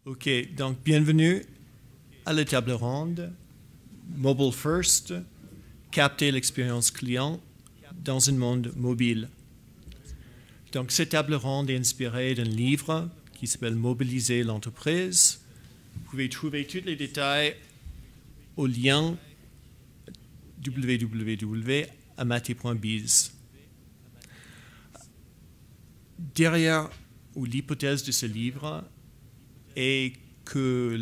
Ok, donc bienvenue à la table ronde Mobile First, capter l'expérience client dans un monde mobile. Donc cette table ronde est inspirée d'un livre qui s'appelle Mobiliser l'entreprise. Vous pouvez trouver tous les détails au lien www.amati.biz. Derrière ou l'hypothèse de ce livre est que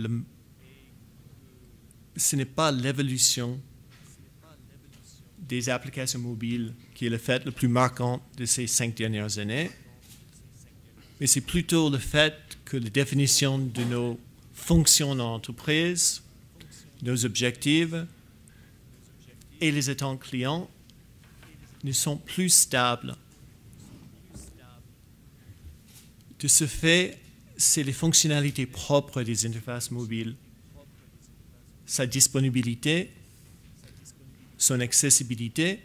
ce n'est pas l'évolution des applications mobiles qui est le fait le plus marquant de ces 5 dernières années, mais c'est plutôt le fait que la définition de nos fonctions dans l'entreprise, nos objectifs et les attentes clients ne sont plus stables. De ce fait, c'est les fonctionnalités propres des interfaces mobiles, sa disponibilité, son accessibilité,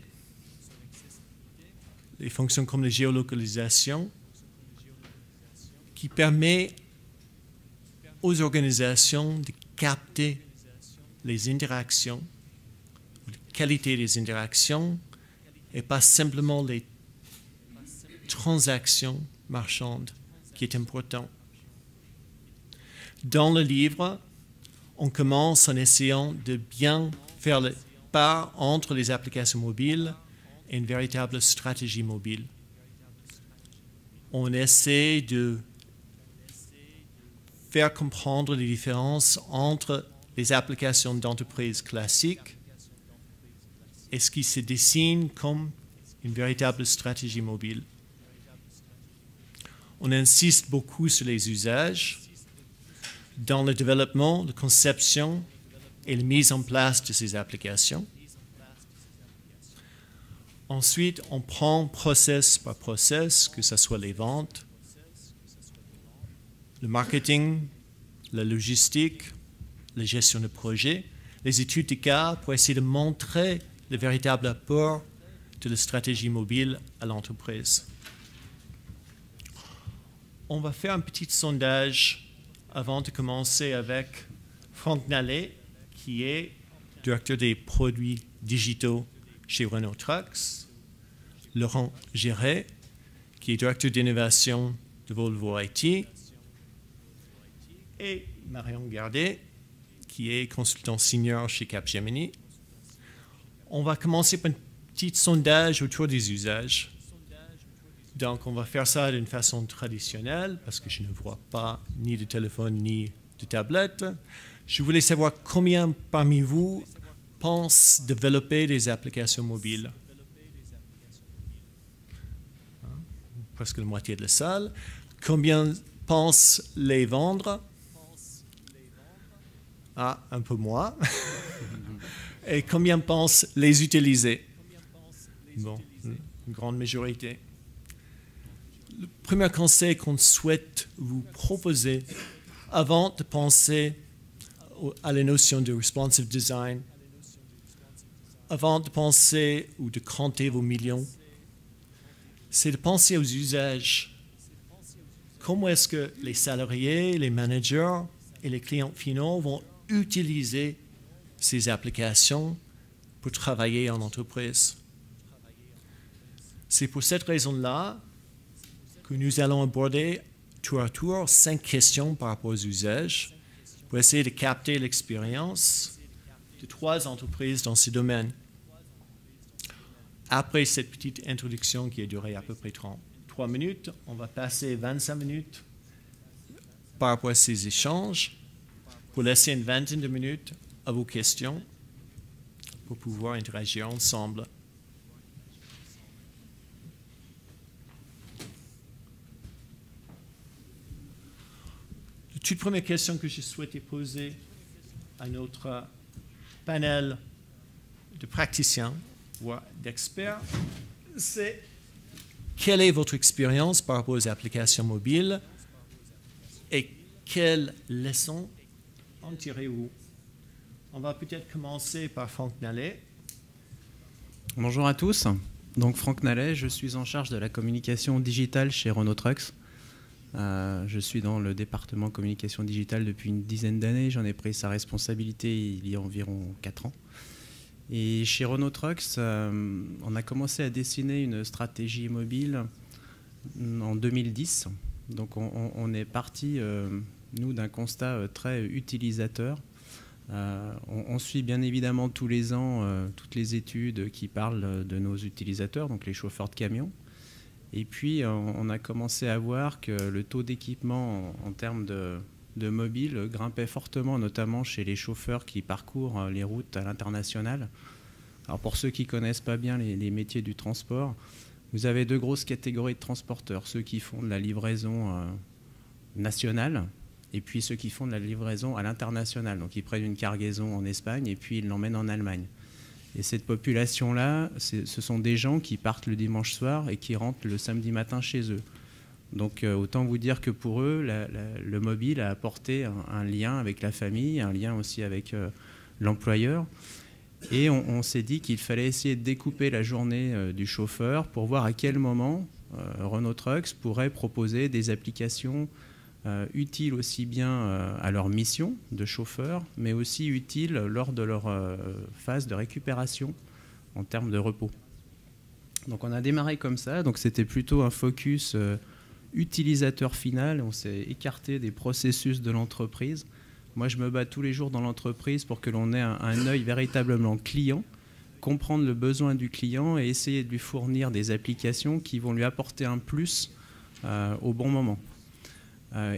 les fonctions comme la géolocalisation, qui permet aux organisations de capter les interactions, la qualité des interactions, et pas simplement les transactions marchandes, qui est important. Dans le livre, on commence en essayant de bien faire le pas entre les applications mobiles et une véritable stratégie mobile. On essaie de faire comprendre les différences entre les applications d'entreprise classiques et ce qui se dessine comme une véritable stratégie mobile. On insiste beaucoup sur les usages dans le développement, la conception et la mise en place de ces applications. Ensuite, on prend process par process, que ce soit les ventes, le marketing, la logistique, la gestion de projet, les études de cas pour essayer de montrer le véritable apport de la stratégie mobile à l'entreprise. On va faire un petit sondage avant de commencer avec Franck Nallet, qui est directeur des produits digitaux chez Renault Trucks, Laurent Géret, qui est directeur d'innovation de Volvo IT, et Marion Gardet, qui est consultant senior chez Capgemini. On va commencer par un petit sondage autour des usages. Donc, on va faire ça d'une façon traditionnelle, parce que je ne vois pas ni de téléphone ni de tablette. Je voulais savoir combien parmi vous pensent développer des applications mobiles. Presque la moitié de la salle. Combien pensent les vendre? Ah, un peu moins. Et combien pensent les utiliser? Bon, une grande majorité. Le premier conseil qu'on souhaite vous proposer avant de penser à la notion de responsive design, avant de penser ou de compter vos millions, c'est de penser aux usages. Comment est-ce que les salariés, les managers et les clients finaux vont utiliser ces applications pour travailler en entreprise? C'est pour cette raison-là que nous allons aborder tour à tour 5 questions par rapport aux usages pour essayer de capter l'expérience de 3 entreprises dans ce domaine. Après cette petite introduction qui a duré à peu près 33 minutes, on va passer 25 minutes par rapport à ces échanges pour laisser une vingtaine de minutes à vos questions pour pouvoir interagir ensemble. La toute première question que je souhaitais poser à notre panel de praticiens ou d'experts, c'est quelle est votre expérience par rapport aux applications mobiles et quelles leçons en tirez-vous? On va peut-être commencer par Franck Nallet. Bonjour à tous. Donc Franck Nallet, je suis en charge de la communication digitale chez Renault Trucks. Je suis dans le département communication digitale depuis une dizaine d'années. J'en ai pris sa responsabilité il y a environ 4 ans. Et chez Renault Trucks, on a commencé à dessiner une stratégie mobile en 2010. Donc on est parti, nous, d'un constat très utilisateur. On suit bien évidemment tous les ans toutes les études qui parlent de nos utilisateurs, donc les chauffeurs de camions. Et puis on a commencé à voir que le taux d'équipement en termes de mobile grimpait fortement, notamment chez les chauffeurs qui parcourent les routes à l'international. Alors pour ceux qui ne connaissent pas bien les métiers du transport, vous avez 2 grosses catégories de transporteurs, ceux qui font de la livraison nationale et puis ceux qui font de la livraison à l'international. Donc ils prennent une cargaison en Espagne et puis ils l'emmènent en Allemagne. Et cette population-là, ce sont des gens qui partent le dimanche soir et qui rentrent le samedi matin chez eux. Donc autant vous dire que pour eux, le mobile a apporté un lien avec la famille, un lien aussi avec l'employeur. Et on s'est dit qu'il fallait essayer de découper la journée du chauffeur pour voir à quel moment Renault Trucks pourrait proposer des applications utiles aussi bien à leur mission de chauffeur, mais aussi utiles lors de leur phase de récupération en termes de repos. Donc on a démarré comme ça, donc c'était plutôt un focus utilisateur final, on s'est écarté des processus de l'entreprise. Moi je me bats tous les jours dans l'entreprise pour que l'on ait un œil véritablement client, comprendre le besoin du client et essayer de lui fournir des applications qui vont lui apporter un plus au bon moment.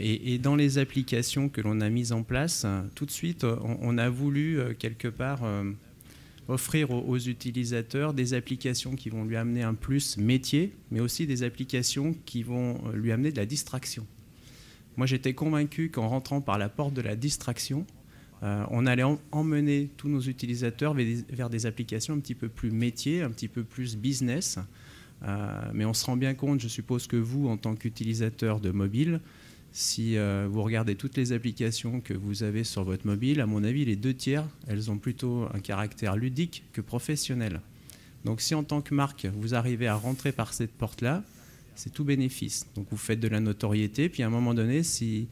Et dans les applications que l'on a mises en place, tout de suite, on a voulu quelque part offrir aux utilisateurs des applications qui vont lui amener un plus métier, mais aussi des applications qui vont lui amener de la distraction. Moi, j'étais convaincu qu'en rentrant par la porte de la distraction, on allait emmener tous nos utilisateurs vers des applications un petit peu plus métier, un petit peu plus business. Mais on se rend bien compte, je suppose que vous, en tant qu'utilisateur de mobile, si vous regardez toutes les applications que vous avez sur votre mobile, à mon avis, les 2/3, elles ont plutôt un caractère ludique que professionnel. Donc si en tant que marque, vous arrivez à rentrer par cette porte-là, c'est tout bénéfice. Donc vous faites de la notoriété, puis à un moment donné, si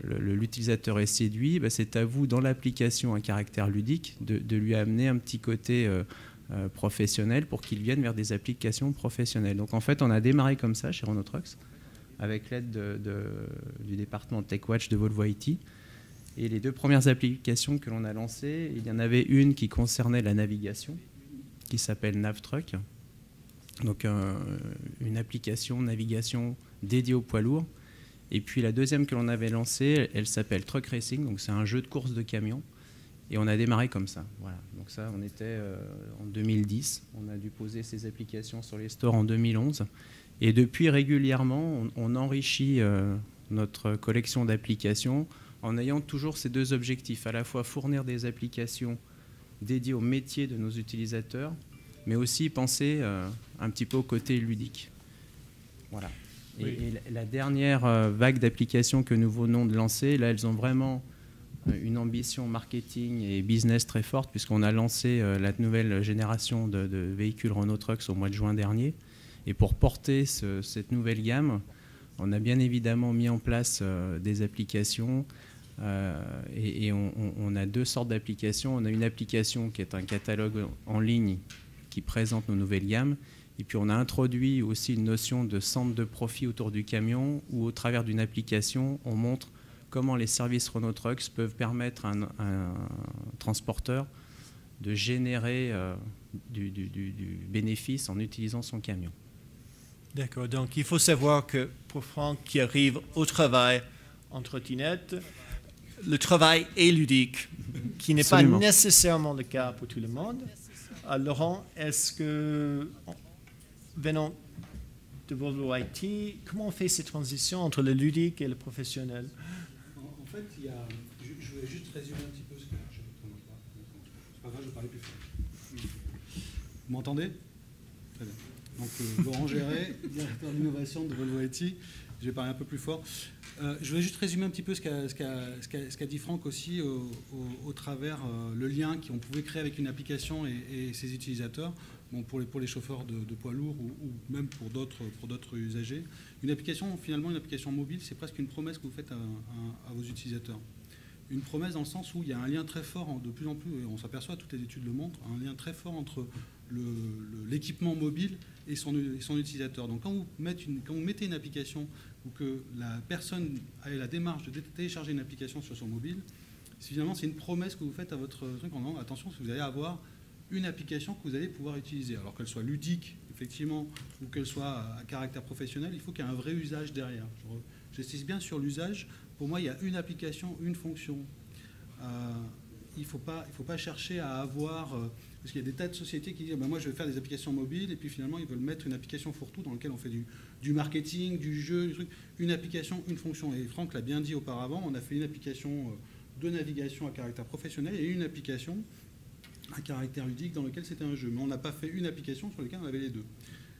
l'utilisateur est séduit, c'est à vous, dans l'application à caractère ludique, de lui amener un petit côté professionnel pour qu'il vienne vers des applications professionnelles. Donc en fait, on a démarré comme ça chez Renault Trucks, avec l'aide du département TechWatch de Volvo IT. Et les 2 premières applications que l'on a lancées, il y en avait une qui concernait la navigation, qui s'appelle NavTruck. Donc une application navigation dédiée aux poids lourds. Et puis la deuxième que l'on avait lancée, elle s'appelle Truck Racing, donc c'est un jeu de course de camions. Et on a démarré comme ça. Voilà. Donc ça, on était en 2010. On a dû poser ces applications sur les stores en 2011. Et depuis, régulièrement, on enrichit notre collection d'applications en ayant toujours ces 2 objectifs, à la fois fournir des applications dédiées au métier de nos utilisateurs, mais aussi penser un petit peu au côté ludique. Voilà. Oui. Et la dernière vague d'applications que nous venons de lancer, là, elles ont vraiment une ambition marketing et business très forte, puisqu'on a lancé la nouvelle génération de véhicules Renault Trucks au mois de juin dernier. Et pour porter cette nouvelle gamme, on a bien évidemment mis en place des applications et on a 2 sortes d'applications. On a une application qui est un catalogue en ligne qui présente nos nouvelles gammes. Et puis on a introduit aussi une notion de centre de profit autour du camion où au travers d'une application, on montre comment les services Renault Trucks peuvent permettre à un transporteur de générer du bénéfice en utilisant son camion. D'accord, donc il faut savoir que pour Franck qui arrive au travail en trottinette, le travail est ludique, qui n'est pas nécessairement le cas pour tout le monde. Laurent, est-ce que, venant de Volvo IT, comment on fait cette transition entre le ludique et le professionnel? En fait, je voulais juste résumer un petit peu ce que je c'est pas grave, je vais parler plus fort. Vous m'entendez? Très bien. Donc, Laurent Géret, directeur d'innovation de Volvo IT. Je vais parler un peu plus fort. Je vais juste résumer un petit peu ce qu'a dit Franck aussi au travers le lien qu'on pouvait créer avec une application et ses utilisateurs. bon, pour les chauffeurs de poids lourds ou même pour d'autres usagers. Une application, finalement, une application mobile, c'est presque une promesse que vous faites à vos utilisateurs. Une promesse dans le sens où il y a un lien très fort, de plus en plus, et on s'aperçoit, toutes les études le montrent, un lien très fort entre l'équipement mobile et son utilisateur. Donc quand vous mettez une application ou que la personne a la démarche de télécharger une application sur son mobile, finalement c'est une promesse que vous faites à votre truc en disant attention, vous allez avoir une application que vous allez pouvoir utiliser. Alors qu'elle soit ludique, effectivement, ou qu'elle soit à caractère professionnel, il faut qu'il y ait un vrai usage derrière. J'insiste bien sur l'usage. Pour moi, il y a une application, une fonction. Il ne faut pas chercher à avoir... parce qu'il y a des tas de sociétés qui disent moi je vais faire des applications mobiles et puis finalement ils veulent mettre une application fourre-tout dans laquelle on fait du marketing, du jeu, du truc. Une application, une fonction. Et Franck l'a bien dit auparavant, on a fait une application de navigation à caractère professionnel et une application à caractère ludique dans laquelle c'était un jeu. Mais on n'a pas fait une application sur laquelle on avait les deux.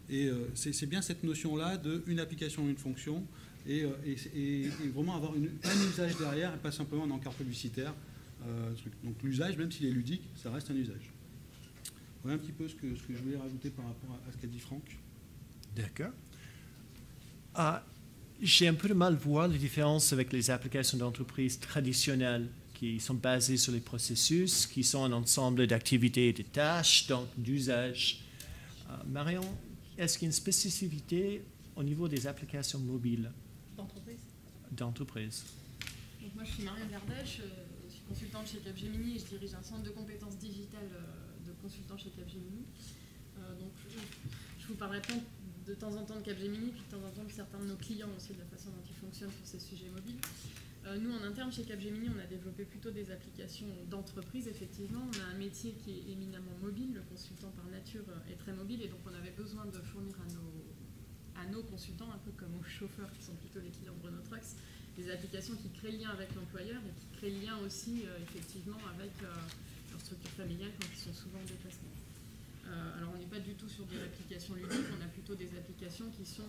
Et c'est bien cette notion-là de une application, une fonction et vraiment avoir un usage derrière et pas simplement un encart publicitaire. Donc l'usage, même s'il est ludique, ça reste un usage. Voilà un petit peu ce que je voulais rajouter par rapport à ce qu'a dit Franck. D'accord. J'ai un peu de mal à voir la différence avec les applications d'entreprise traditionnelles qui sont basées sur les processus, qui sont un ensemble d'activités et de tâches, donc d'usage. Marion, est-ce qu'il y a une spécificité au niveau des applications mobiles d'entreprise? Donc moi, je suis Marion Verdèche, je suis consultante chez Capgemini et je dirige un centre de compétences digitales de consultants chez Capgemini. Donc, je vous parlerai de temps en temps de Capgemini, puis de temps en temps de certains de nos clients aussi, de la façon dont ils fonctionnent sur ces sujets mobiles. Nous, en interne, chez Capgemini, on a développé plutôt des applications d'entreprise, effectivement. On a un métier qui est éminemment mobile. Le consultant, par nature, est très mobile. Et donc, on avait besoin de fournir à nos consultants, un peu comme aux chauffeurs, qui sont plutôt les clients de Renault Trucks, des applications qui créent le lien avec l'employeur et qui créent le lien aussi, effectivement, avec leur structure familiale quand ils sont souvent en déplacement. Alors, on n'est pas du tout sur des applications ludiques. On a plutôt des applications qui sont...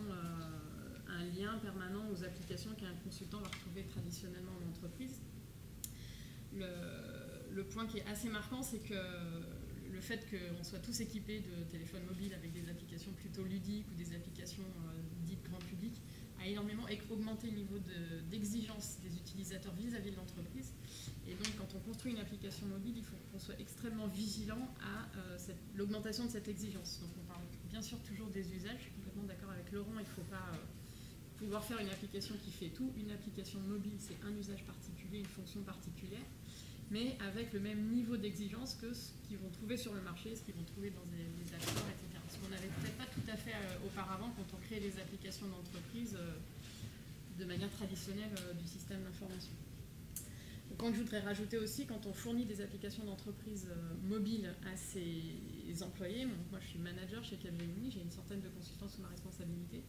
un lien permanent aux applications qu'un consultant va retrouver traditionnellement en entreprise. Le point qui est assez marquant, c'est que le fait qu'on soit tous équipés de téléphones mobiles avec des applications plutôt ludiques ou des applications dites grand public a énormément augmenté le niveau d'exigence des utilisateurs vis-à-vis de l'entreprise. Et donc, quand on construit une application mobile, il faut qu'on soit extrêmement vigilant à l'augmentation de cette exigence. Donc, on parle bien sûr toujours des usages. Je suis complètement d'accord avec Laurent, il ne faut pas... pouvoir faire une application qui fait tout. Une application mobile, c'est un usage particulier, une fonction particulière, mais avec le même niveau d'exigence que ce qu'ils vont trouver sur le marché, ce qu'ils vont trouver dans des App Store, etc. Ce qu'on n'avait peut-être pas tout à fait auparavant quand on crée des applications d'entreprise de manière traditionnelle du système d'information. Quand je voudrais rajouter aussi, quand on fournit des applications d'entreprise mobiles à ses employés, moi je suis manager chez Capgemini, j'ai une centaine de consultants sous ma responsabilité.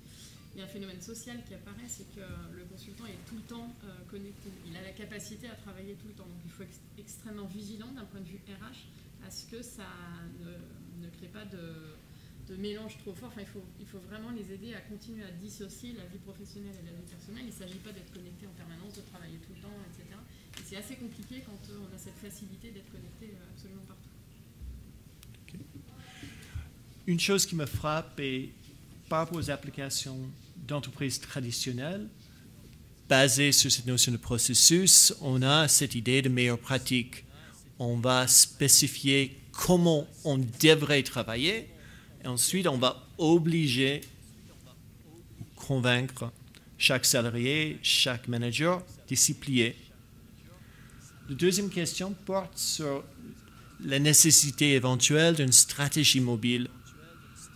Il y a un phénomène social qui apparaît, c'est que le consultant est tout le temps connecté. Il a la capacité à travailler tout le temps. Donc il faut être extrêmement vigilant d'un point de vue RH à ce que ça ne crée pas de mélange trop fort. Enfin, il faut vraiment les aider à continuer à dissocier la vie professionnelle et la vie personnelle. Il ne s'agit pas d'être connecté en permanence, de travailler tout le temps, etc. Et c'est assez compliqué quand on a cette facilité d'être connecté absolument partout. Okay. Une chose qui me frappe est par rapport aux applications d'entreprise traditionnelles, basées sur cette notion de processus, on a cette idée de meilleure pratique. On va spécifier comment on devrait travailler, et ensuite on va obliger, convaincre chaque salarié, chaque manager de s'y plier. La deuxième question porte sur la nécessité éventuelle d'une stratégie mobile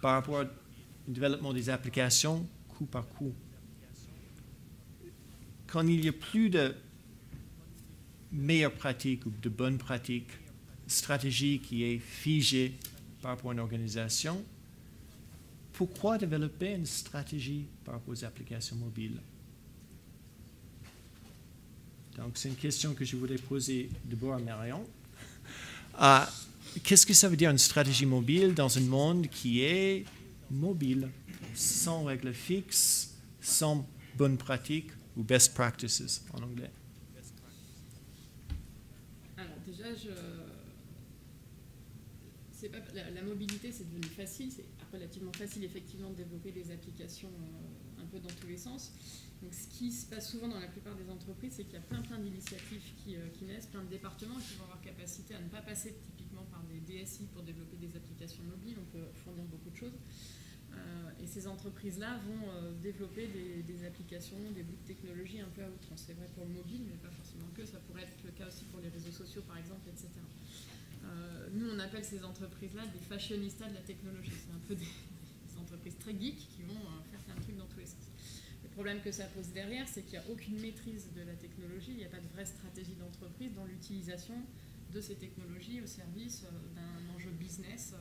par rapport au développement des applications coup par coup. Quand il n'y a plus de meilleures pratiques ou de bonnes pratiques, stratégie qui est figée par rapport à une organisation, pourquoi développer une stratégie par rapport aux applications mobiles? Donc, c'est une question que je voulais poser d'abord à Marion. Qu'est-ce que ça veut dire une stratégie mobile dans un monde qui est mobile, sans règles fixes, sans bonnes pratiques ou best practices en anglais? Alors déjà, la mobilité, c'est devenu facile. C'est relativement facile, effectivement, de développer des applications un peu dans tous les sens. Donc, ce qui se passe souvent dans la plupart des entreprises, c'est qu'il y a plein d'initiatives qui naissent, plein de départements qui vont avoir capacité à ne pas passer typiquement par des DSI pour développer des applications mobiles. On peut fournir beaucoup de choses. Et ces entreprises-là vont développer des applications, des bouts de technologie un peu à outrance. C'est vrai pour le mobile, mais pas forcément que. Ça pourrait être le cas aussi pour les réseaux sociaux, par exemple, etc. Nous, on appelle ces entreprises-là des fashionistas de la technologie. C'est un peu des entreprises très geeks qui vont faire plein de trucs dans tous les sens. Le problème que ça pose derrière, c'est qu'il n'y a aucune maîtrise de la technologie. Il n'y a pas de vraie stratégie d'entreprise dans l'utilisation de ces technologies au service d'un enjeu business,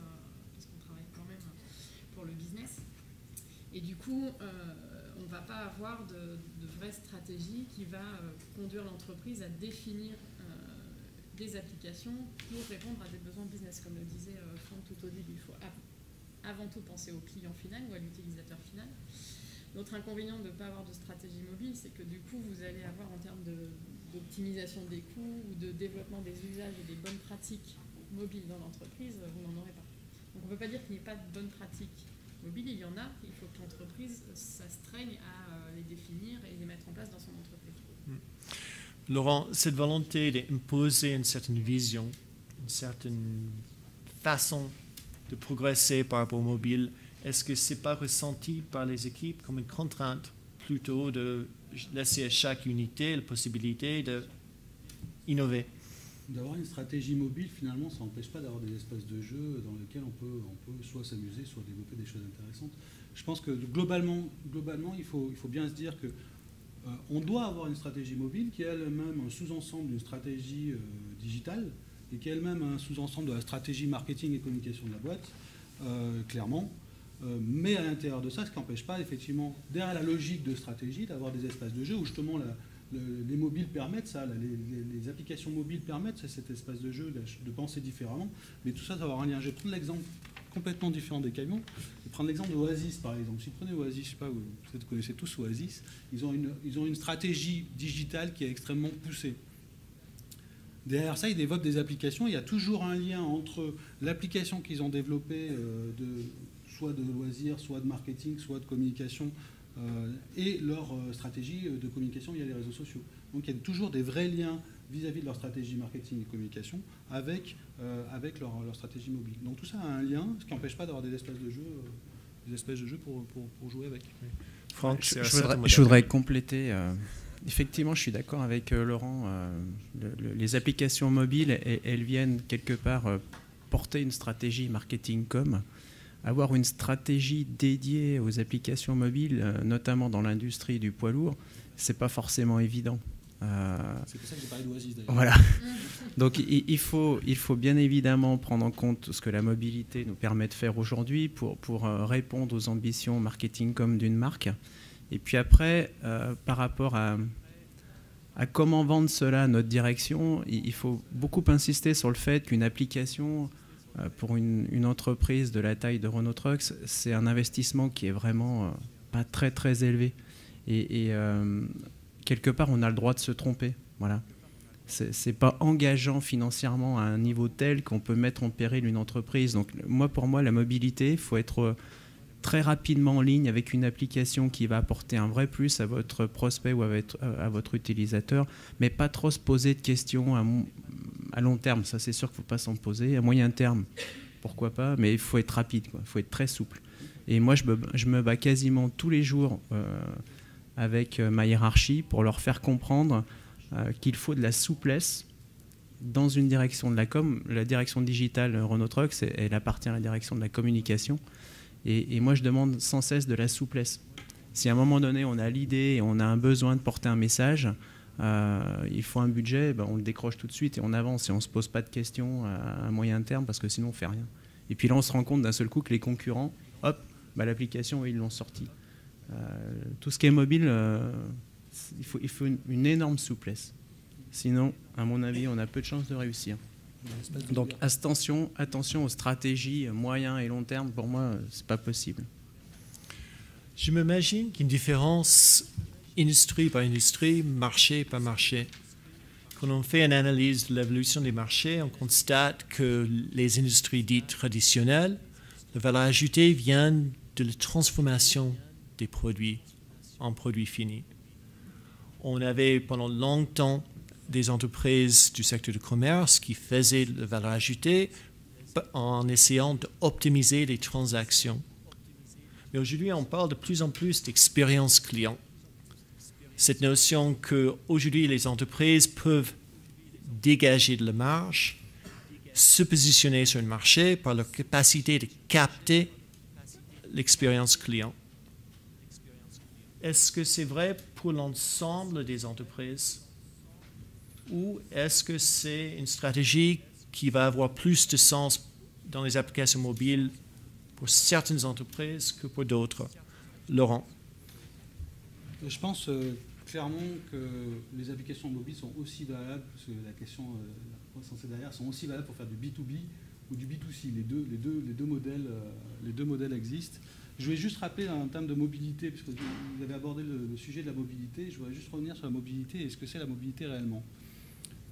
parce qu'on travaille quand même pour le business. Et du coup, on ne va pas avoir de vraie stratégie qui va conduire l'entreprise à définir des applications pour répondre à des besoins business. Comme le disait Franck tout au début, il faut avant tout penser au client final ou à l'utilisateur final. L'autre inconvénient de ne pas avoir de stratégie mobile, c'est que du coup, vous allez avoir en termes d'optimisation des coûts ou de développement des usages et des bonnes pratiques mobiles dans l'entreprise, vous n'en aurez pas. Donc on ne peut pas dire qu'il n'y ait pas de bonnes pratiques mobiles, il y en a, il faut que l'entreprise s'astreigne à les définir et les mettre en place dans son entreprise. Laurent, cette volonté d'imposer une certaine vision, une certaine façon de progresser par rapport au mobile, est-ce que ce n'est pas ressenti par les équipes comme une contrainte plutôt de laisser à chaque unité la possibilité d'innover? D'avoir une stratégie mobile, finalement, ça n'empêche pas d'avoir des espaces de jeu dans lesquels on peut soit s'amuser, soit développer des choses intéressantes. Je pense que globalement il faut bien se dire que on doit avoir une stratégie mobile qui est elle-même un sous-ensemble d'une stratégie digitale et qui est elle-même un sous-ensemble de la stratégie marketing et communication de la boîte, clairement. Mais à l'intérieur de ça, ce qui n'empêche pas, effectivement, derrière la logique de stratégie, d'avoir des espaces de jeu où justement les mobiles permettent ça, les applications mobiles permettent cet espace de jeu, de penser différemment. Mais tout ça, ça va avoir un lien. Je vais prendre l'exemple complètement différent des camions. Je vais prendre l'exemple d'Oasis, par exemple. Si vous prenez Oasis, je ne sais pas, vous connaissez tous Oasis, ils ont une stratégie digitale qui est extrêmement poussée. Derrière ça, ils développent des applications. Il y a toujours un lien entre l'application qu'ils ont développée, soit de loisirs, soit de marketing, soit de communication, et leur stratégie de communication via les réseaux sociaux. Donc il y a toujours des vrais liens vis-à-vis de leur stratégie marketing et communication avec leur stratégie mobile. Donc tout ça a un lien, ce qui n'empêche pas d'avoir des espaces de jeu, pour jouer avec. Franck, je voudrais compléter. Effectivement, je suis d'accord avec Laurent. Les applications mobiles, elles viennent quelque part porter une stratégie marketing com. Avoir une stratégie dédiée aux applications mobiles, notamment dans l'industrie du poids lourd, c'est pas forcément évident. C'est pour ça que j'ai parlé d'Oasis d'ailleurs. Voilà. Donc il faut bien évidemment prendre en compte ce que la mobilité nous permet de faire aujourd'hui pour répondre aux ambitions marketing comme d'une marque. Et puis après, par rapport à comment vendre cela à notre direction, il faut beaucoup insister sur le fait qu'une application, pour une entreprise de la taille de Renault Trucks, c'est un investissement qui est vraiment pas très très élevé. Et quelque part, on a le droit de se tromper. Voilà. C'est pas engageant financièrement à un niveau tel qu'on peut mettre en péril une entreprise. Donc pour moi, la mobilité, il faut être très rapidement en ligne avec une application qui va apporter un vrai plus à votre prospect ou à votre utilisateur, mais pas trop se poser de questions à long terme. Ça, c'est sûr qu'il ne faut pas s'en poser. À moyen terme, pourquoi pas, mais il faut être rapide, il faut être très souple. Et moi, je me bats quasiment tous les jours avec ma hiérarchie pour leur faire comprendre qu'il faut de la souplesse dans une direction de la com. La direction digitale Renault Trucks, elle appartient à la direction de la communication. Et moi, je demande sans cesse de la souplesse. Si à un moment donné, on a l'idée et on a un besoin de porter un message, il faut un budget, on le décroche tout de suite et on avance. Et on ne se pose pas de questions à moyen terme parce que sinon, on ne fait rien. Et puis là, on se rend compte d'un seul coup que les concurrents, hop, l'application, ils l'ont sortie. Tout ce qui est mobile, il faut une énorme souplesse. Sinon, à mon avis, on a peu de chances de réussir. Donc attention aux stratégies moyen et long terme. Pour moi, c'est pas possible. Je m'imagine qu'une différence industrie par industrie, marché par marché. quand on fait une analyse de l'évolution des marchés, on constate que les industries dites traditionnelles, la valeur ajoutée vient de la transformation des produits en produits finis. On avait pendant longtemps des entreprises du secteur du commerce qui faisaient la valeur ajoutée en essayant d'optimiser les transactions. Mais aujourd'hui, on parle de plus en plus d'expérience client. Cette notion qu'aujourd'hui, les entreprises peuvent dégager de la marge, se positionner sur le marché par leur capacité de capter l'expérience client. Est-ce que c'est vrai pour l'ensemble des entreprises ou est-ce que c'est une stratégie qui va avoir plus de sens dans les applications mobiles pour certaines entreprises que pour d'autres? Laurent? Je pense clairement que les applications mobiles sont aussi valables, parce que la question censée derrière, sont aussi valables pour faire du B2B ou du B2C. Les deux modèles existent. Je voulais juste rappeler en termes de mobilité, puisque vous avez abordé le sujet de la mobilité, je voudrais juste revenir sur la mobilité et ce que c'est la mobilité réellement.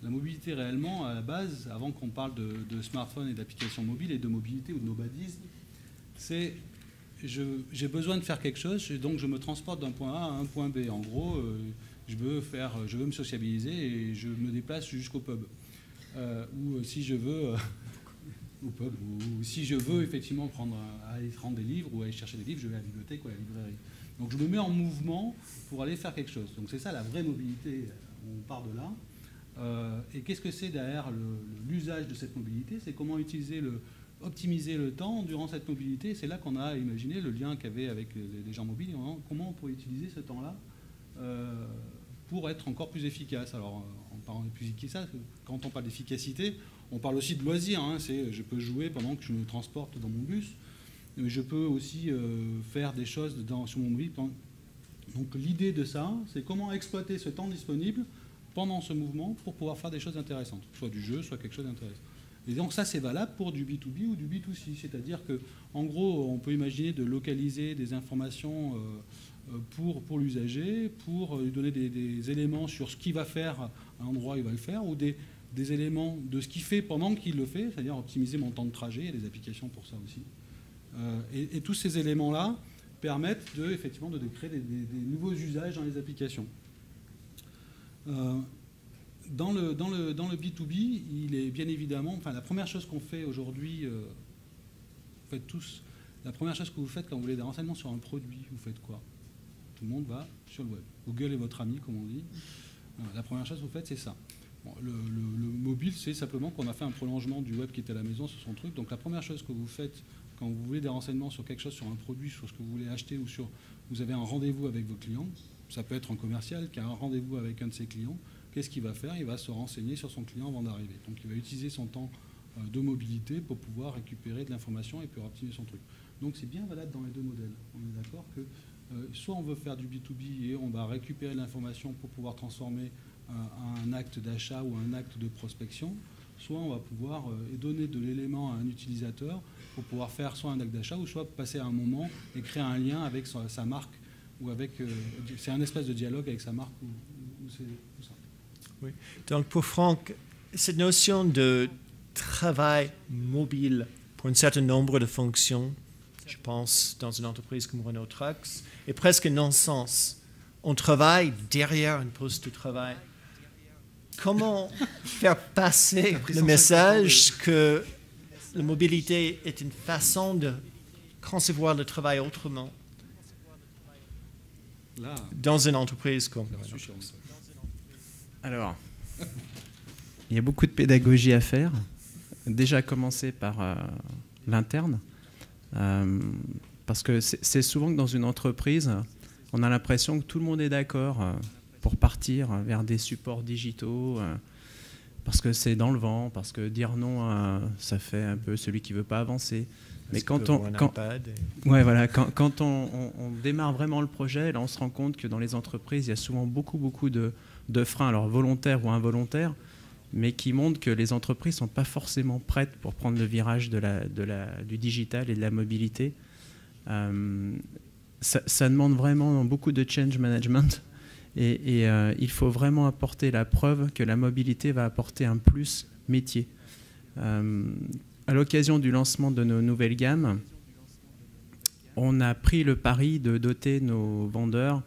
La mobilité réellement, à la base, avant qu'on parle de smartphones et d'applications mobiles et de mobilité ou de nomadisme, c'est j'ai besoin de faire quelque chose, donc je me transporte d'un point A à un point B. En gros, je veux me sociabiliser et je me déplace jusqu'au pub. Ou si je veux... au pub, ou si je veux effectivement aller prendre des livres ou aller chercher des livres, je vais à la bibliothèque ou à la librairie. Donc je me mets en mouvement pour aller faire quelque chose. Donc c'est ça la vraie mobilité, on part de là. Et qu'est-ce que c'est derrière l'usage de cette mobilité? C'est comment optimiser le temps durant cette mobilité. C'est là qu'on a imaginé le lien qu'avait avec les gens mobiles. Comment on pourrait utiliser ce temps-là pour être encore plus efficace. Alors en parlant de plus efficace, quand on parle d'efficacité, on parle aussi de loisirs, hein, je peux jouer pendant que je me transporte dans mon bus, mais je peux aussi faire des choses sur mon mobile. Donc l'idée de ça, c'est comment exploiter ce temps disponible pendant ce mouvement pour pouvoir faire des choses intéressantes, soit du jeu, soit quelque chose d'intéressant. Et donc ça, c'est valable pour du B2B ou du B2C, c'est-à-dire qu'en gros, on peut imaginer de localiser des informations pour l'usager, pour lui donner des éléments sur ce qu'il va faire à un endroit où il va le faire, ou des éléments de ce qu'il fait pendant qu'il le fait, c'est-à-dire optimiser mon temps de trajet, il y a des applications pour ça aussi. Et tous ces éléments-là permettent effectivement de créer des nouveaux usages dans les applications. Dans le B2B, il est bien évidemment... Enfin, la première chose qu'on fait aujourd'hui, vous faites tous, la première chose que vous faites quand vous voulez des renseignements sur un produit, vous faites quoi? Tout le monde va sur le web. Google est votre ami, comme on dit. La première chose que vous faites, c'est ça. Bon, le mobile, c'est simplement qu'on a fait un prolongement du web qui était à la maison sur son truc. Donc la première chose que vous faites quand vous voulez des renseignements sur quelque chose, sur un produit, sur ce que vous voulez acheter, ou vous avez un rendez-vous avec vos clients, ça peut être un commercial qui a un rendez-vous avec un de ses clients, qu'est-ce qu'il va faire? Il va se renseigner sur son client avant d'arriver. Donc il va utiliser son temps de mobilité pour pouvoir récupérer de l'information et pour optimiser son truc. Donc c'est bien valable dans les deux modèles. On est d'accord que soit on veut faire du B2B et on va récupérer de l'information pour pouvoir transformer un acte d'achat ou un acte de prospection, soit on va pouvoir donner de l'élément à un utilisateur pour pouvoir faire soit un acte d'achat ou soit passer à un moment et créer un lien avec sa marque ou avec... c'est un espace de dialogue avec sa marque ou c'est tout ça. Oui. Donc pour Franck, cette notion de travail mobile pour un certain nombre de fonctions, je pense dans une entreprise comme Renault Trucks, est presque non-sens. On travaille derrière un poste de travail. Comment faire passer le message que la mobilité est une façon de concevoir le travail autrement dans une entreprise comme Renault Trucks? Alors, il y a beaucoup de pédagogie à faire. Déjà commencer par l'interne. Parce que c'est souvent que dans une entreprise, on a l'impression que tout le monde est d'accord pour partir vers des supports digitaux, parce que c'est dans le vent, parce que dire non, ça fait un peu celui qui ne veut pas avancer. Mais quand on démarre vraiment le projet, là on se rend compte que dans les entreprises, il y a souvent beaucoup de freins, alors volontaires ou involontaires, mais qui montrent que les entreprises ne sont pas forcément prêtes pour prendre le virage du digital et de la mobilité. Ça demande vraiment beaucoup de change management Et il faut vraiment apporter la preuve que la mobilité va apporter un plus métier. À l'occasion du lancement de nos nouvelles gammes, on a pris le pari de doter nos vendeurs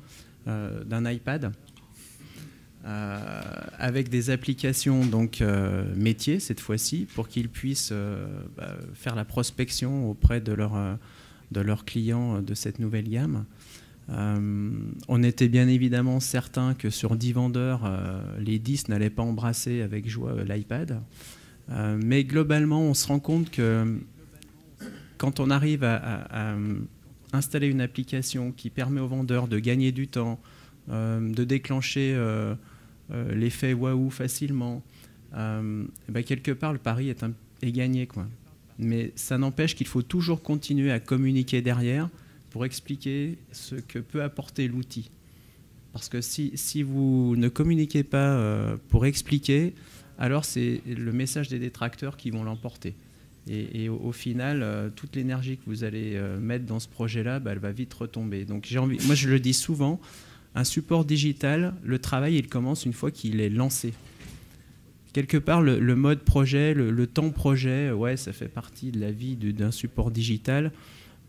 d'un iPad avec des applications donc métiers cette fois-ci, pour qu'ils puissent faire la prospection auprès de leurs clients de cette nouvelle gamme. On était bien évidemment certain que sur 10 vendeurs, les 10 n'allaient pas embrasser avec joie l'iPad. Mais globalement, on se rend compte que quand on arrive à installer une application qui permet aux vendeurs de gagner du temps, de déclencher l'effet waouh facilement, quelque part le pari est gagné, quoi. Mais ça n'empêche qu'il faut toujours continuer à communiquer derrière pour expliquer ce que peut apporter l'outil. Parce que si vous ne communiquez pas pour expliquer, alors c'est le message des détracteurs qui vont l'emporter. Et au final, toute l'énergie que vous allez mettre dans ce projet-là, elle va vite retomber. Donc moi je le dis souvent, un support digital, le travail, il commence une fois qu'il est lancé. Quelque part, le mode projet, le temps projet, ouais, ça fait partie de la vie d'un support digital,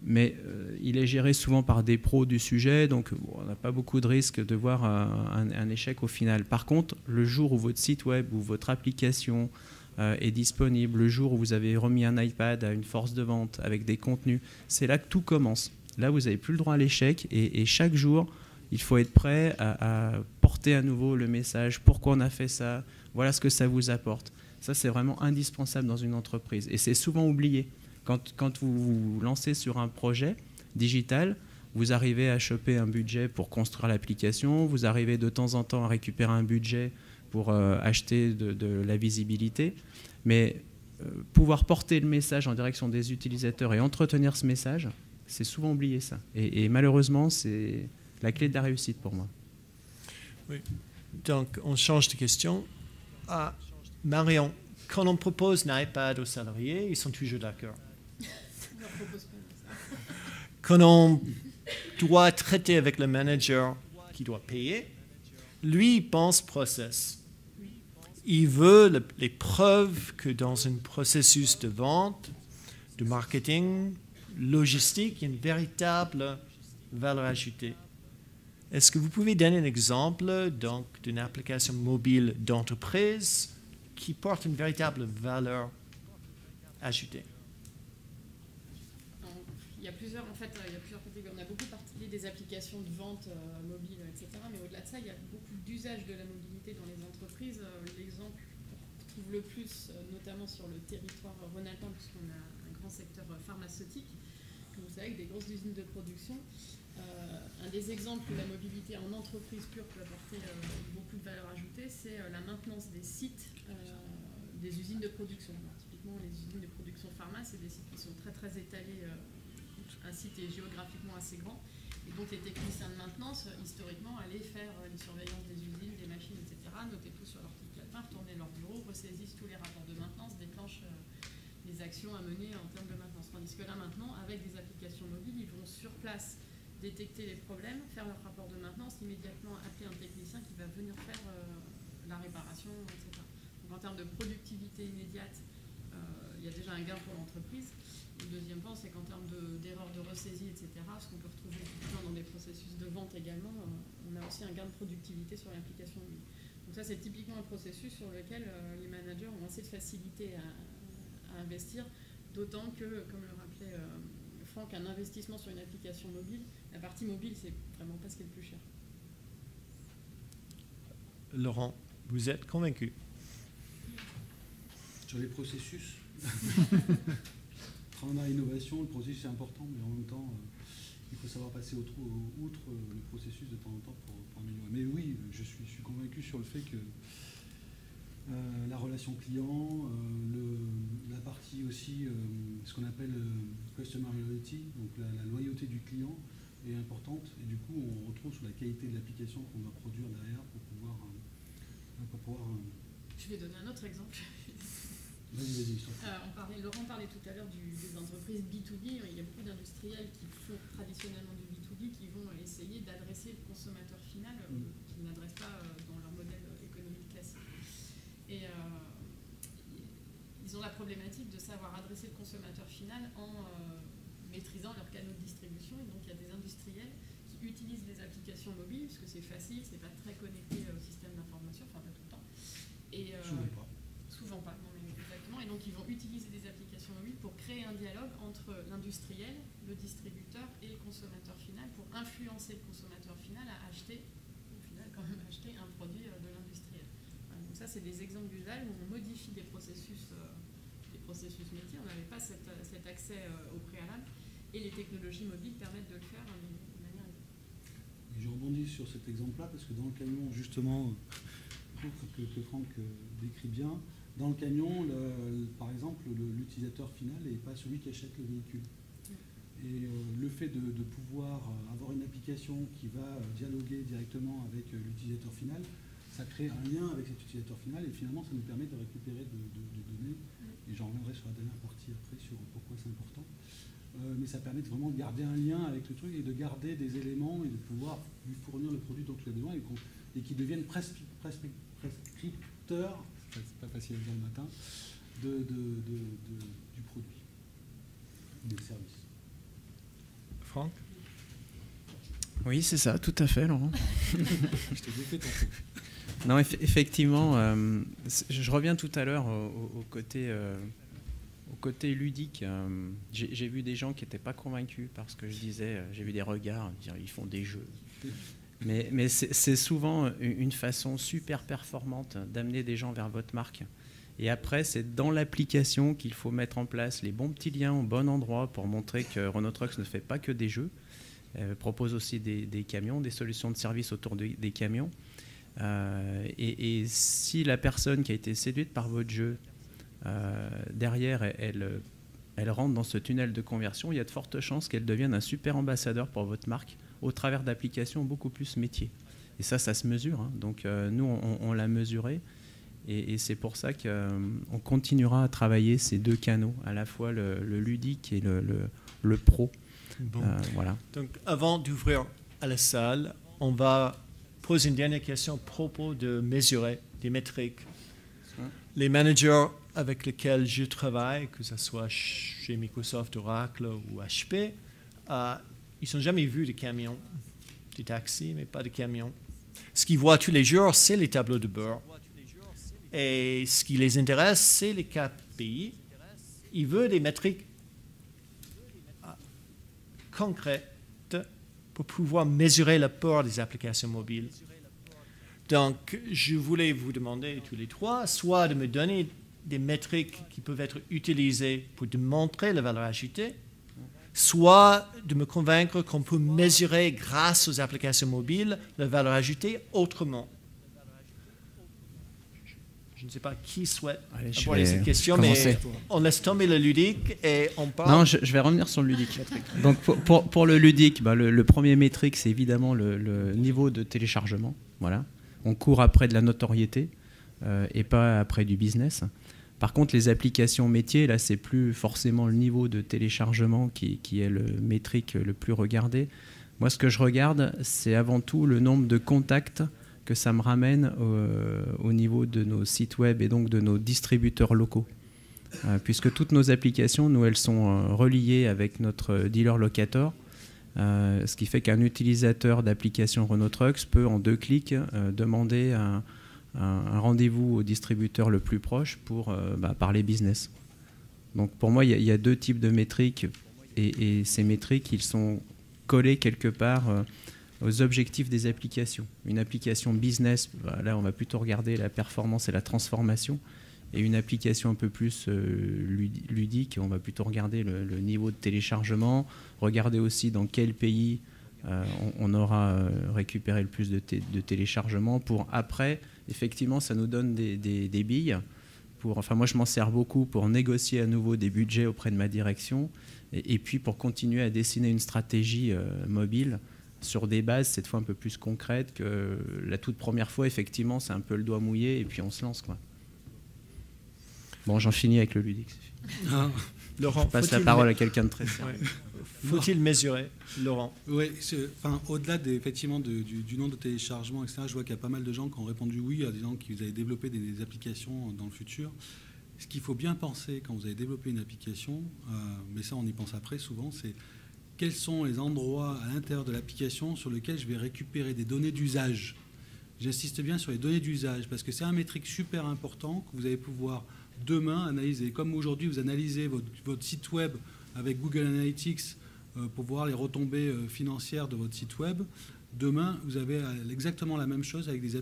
mais il est géré souvent par des pros du sujet, donc on n'a pas beaucoup de risques de voir un échec au final. Par contre, le jour où votre site web ou votre application est disponible, le jour où vous avez remis un iPad à une force de vente avec des contenus, c'est là que tout commence. Là, vous n'avez plus le droit à l'échec, et chaque jour, il faut être prêt à porter à nouveau le message, pourquoi on a fait ça, voilà ce que ça vous apporte. Ça, c'est vraiment indispensable dans une entreprise, et c'est souvent oublié. Quand vous vous lancez sur un projet digital, vous arrivez à choper un budget pour construire l'application, vous arrivez de temps en temps à récupérer un budget pour acheter de la visibilité, mais pouvoir porter le message en direction des utilisateurs et entretenir ce message, c'est souvent oublié, ça. Et malheureusement, c'est la clé de la réussite pour moi. Oui. Donc, on change de question. Marion, quand on propose un iPad aux salariés, ils sont toujours d'accord. Quand on doit traiter avec le manager qui doit payer, lui, il pense process. Il veut les preuves que dans un processus de vente, de marketing, logistique, il y a une véritable valeur ajoutée. Est-ce que vous pouvez donner un exemple donc, d'une application mobile d'entreprise qui porte une véritable valeur ajoutée? Il y a plusieurs catégories. On a beaucoup parlé des applications de vente mobile, etc. Mais au-delà de ça, il y a beaucoup d'usages de la mobilité dans les entreprises. L'exemple qu'on trouve le plus, notamment sur le territoire rhône-alpin, puisqu'on a un grand secteur pharmaceutique, comme vous savez, avec des grosses usines de production. Un des exemples où la mobilité en entreprise pure peut apporter beaucoup de valeur ajoutée, c'est la maintenance des sites des usines de production. Alors, typiquement, les usines de production pharma, c'est des sites qui sont très très étalés. Un site est géographiquement assez grand. Et donc les techniciens de maintenance, historiquement, allaient faire les surveillances des usines, des machines, etc., noter tout sur leur petit calepin, retourner leur bureau, ressaisissent tous les rapports de maintenance, déclenchent les actions à mener en termes de maintenance. Tandis que là maintenant, avec des applications mobiles, ils vont sur place détecter les problèmes, faire leur rapport de maintenance, immédiatement appeler un technicien qui va venir faire la réparation, etc. Donc en termes de productivité immédiate, il y a déjà un gain pour l'entreprise. Le deuxième point, c'est qu'en termes d'erreurs de ressaisie, etc., ce qu'on peut retrouver dans des processus de vente également, on a aussi un gain de productivité sur l'application mobile. Donc ça, c'est typiquement un processus sur lequel les managers ont assez de facilité à investir, d'autant que, comme le rappelait Franck, un investissement sur une application mobile, la partie mobile, c'est vraiment pas ce qui est le plus cher. Laurent, vous êtes convaincu? Sur les processus, quand on a innovation, le processus est important, mais en même temps, il faut savoir passer outre le processus de temps en temps pour améliorer. Mais oui, je suis convaincu sur le fait que la relation client, la partie aussi, ce qu'on appelle customer loyalty, donc la loyauté du client est importante, et du coup on retrouve sur la qualité de l'application qu'on va produire derrière pour pouvoir Je vais donner un autre exemple. Vas-y. Laurent parlait tout à l'heure des entreprises B2B. Il y a beaucoup d'industriels qui font traditionnellement du B2B qui vont essayer d'adresser le consommateur final qu'ils n'adressent pas dans leur modèle économique classique. Et ils ont la problématique de savoir adresser le consommateur final en maîtrisant leurs canaux de distribution. Et donc il y a des industriels qui utilisent les applications mobiles, parce que c'est facile, c'est pas très connecté au système d'information, enfin pas tout le temps. Et, Souvent pas. Souvent pas, non, mais exactement. Et donc ils vont utiliser des applications mobiles pour créer un dialogue entre l'industriel, le distributeur et le consommateur final, pour influencer le consommateur final à acheter, au final quand même acheter un produit de l'industriel. Voilà, donc ça c'est des exemples d'usage où on modifie des processus métiers, on n'avait pas cet accès au préalable, et les technologies mobiles permettent de le faire de manière... Et je rebondis sur cet exemple-là, parce que dans le camion, justement, que Franck décrit bien, dans le camion, par exemple, l'utilisateur final n'est pas celui qui achète le véhicule. Et le fait de pouvoir avoir une application qui va dialoguer directement avec l'utilisateur final, ça crée un lien avec cet utilisateur final, et finalement ça nous permet de récupérer de données, et j'en reviendrai sur la dernière partie après sur pourquoi c'est important. Mais ça permet vraiment de garder un lien avec le truc et de garder des éléments et de pouvoir lui fournir le produit dont il a besoin et qui deviennent prescripteurs, c'est pas facile à dire le matin, du produit, des services. Franck? Oui, c'est ça, tout à fait, Laurent. Je t'ai défait ton truc. Non, effectivement, je reviens tout à l'heure au côté ludique. J'ai vu des gens qui n'étaient pas convaincus parce que je disais, j'ai vu des regards, dire ils font des jeux. Mais c'est souvent une façon super performante d'amener des gens vers votre marque. Et après, c'est dans l'application qu'il faut mettre en place les bons petits liens au bon endroit pour montrer que Renault Trucks ne fait pas que des jeux. Propose aussi des camions, des solutions de service autour des camions. Et si la personne qui a été séduite par votre jeu, derrière, elle rentre dans ce tunnel de conversion, il y a de fortes chances qu'elle devienne un super ambassadeur pour votre marque au travers d'applications beaucoup plus métiers. Et ça se mesure. Hein. Donc nous, on l'a mesuré. Et c'est pour ça qu'on continuera à travailler ces deux canaux, à la fois le ludique et le pro. Bon. Voilà. Donc, avant d'ouvrir à la salle, on va poser une dernière question à propos de mesurer des métriques. Les managers avec lesquels je travaille, que ce soit chez Microsoft, Oracle ou HP, ils n'ont jamais vu de camions, des taxis, mais pas de camions. Ce qu'ils voient tous les jours, c'est les tableaux de bord. Et ce qui les intéresse, c'est les KPI. Ils veulent des métriques concrètes pour pouvoir mesurer l'apport des applications mobiles. Donc, je voulais vous demander tous les trois, soit de me donner des métriques qui peuvent être utilisées pour démontrer la valeur ajoutée, soit de me convaincre qu'on peut mesurer grâce aux applications mobiles la valeur ajoutée autrement. Je ne sais pas qui souhaite aborder cette question, commencer. Mais on laisse tomber le ludique et on parle... Non, je vais revenir sur le ludique. Donc pour le ludique, le premier métrique, c'est évidemment le niveau de téléchargement. Voilà. On court après de la notoriété et pas après du business. Par contre, les applications métiers, là, c'est plus forcément le niveau de téléchargement qui est le métrique le plus regardé. Moi, ce que je regarde, c'est avant tout le nombre de contacts que ça me ramène au niveau de nos sites web et donc de nos distributeurs locaux. Puisque toutes nos applications, nous, elles sont reliées avec notre dealer locator, ce qui fait qu'un utilisateur d'application Renault Trucks peut, en 2 clics, demander un rendez-vous au distributeur le plus proche pour parler business. Donc pour moi, il y a 2 types de métriques, et ces métriques, ils sont collés quelque part aux objectifs des applications. Une application business, là on va plutôt regarder la performance et la transformation, et une application un peu plus ludique, on va plutôt regarder le niveau de téléchargement, regarder aussi dans quel pays on aura récupéré le plus de téléchargements, pour après, effectivement, ça nous donne des billes. Moi je m'en sers beaucoup pour négocier à nouveau des budgets auprès de ma direction, et puis pour continuer à dessiner une stratégie mobile sur des bases cette fois un peu plus concrètes que la toute première fois. Effectivement, c'est un peu le doigt mouillé et puis on se lance, quoi. Bon, j'en finis avec le ludique. Laurent, je passe la parole à quelqu'un de très sérieux. faut-il mesurer, Laurent? Oui, au-delà effectivement du nombre de téléchargements, etc., je vois qu'il y a pas mal de gens qui ont répondu oui à des gens qui allaient développer des applications dans le futur. Ce qu'il faut bien penser quand vous allez développer une application, mais ça on y pense après souvent, c'est quels sont les endroits à l'intérieur de l'application sur lesquels je vais récupérer des données d'usage. J'insiste bien sur les données d'usage parce que c'est un métrique super important que vous allez pouvoir demain analyser. Comme aujourd'hui vous analysez votre site web avec Google Analytics pour voir les retombées financières de votre site web, demain vous avez exactement la même chose avec des